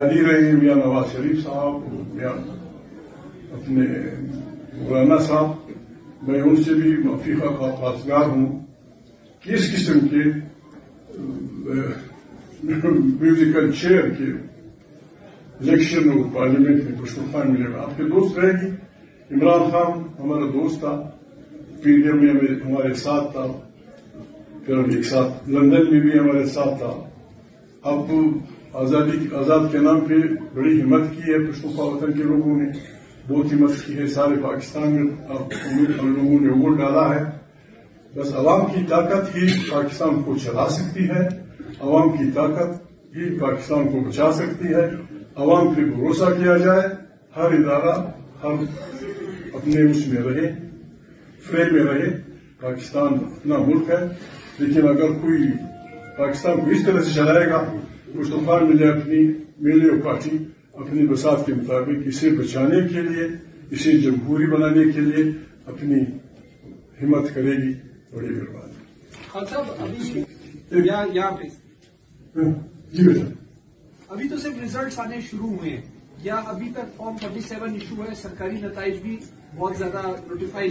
حاضر رہے میاں نواز شریف صاحب، میاں اپنے مولانا صاحب، میں ان سے بھی معافی کا خواستگار ہوں کہ اس قسم کے میوزیکل چیئر کے الیکشن اور پارلیمنٹ میں پشتونخوا ملے گا. آپ کے دوست رہے گی. عمران خان ہمارا دوست تھا، پی ڈی ایم میں ہمارے ساتھ تھا، پھر ایک ساتھ لندن میں بھی ہمارے ساتھ تھا. اب آزاد کے نام پہ بڑی ہمت کی ہے پشتونخوا وطن کے لوگوں نے، بہت ہمت کی ہے. سارے پاکستان میں لوگوں نے ووٹ ڈالا ہے. بس عوام کی طاقت ہی پاکستان کو چلا سکتی ہے، عوام کی طاقت ہی پاکستان کو بچا سکتی ہے. عوام پہ بھروسہ کیا جائے، ہر ادارہ ہر اپنے اس میں رہے، فریم میں رہے. پاکستان اپنا ملک ہے، لیکن اگر کوئی پاکستان کو اس طرح سے چلائے گا، پشتونخوا میلے پارٹی اپنی بساط کے مطابق اسے بچانے کے لیے، اسے جمہوری بنانے کے لیے اپنی ہمت کرے گی. بڑی مہربانی. جی بیٹا، ابھی تو صرف ریزلٹس آنے شروع ہوئے ہیں، یا ابھی تک فارم 37 ایشو ہے، سرکاری نتائج بھی بہت زیادہ نوٹیفائی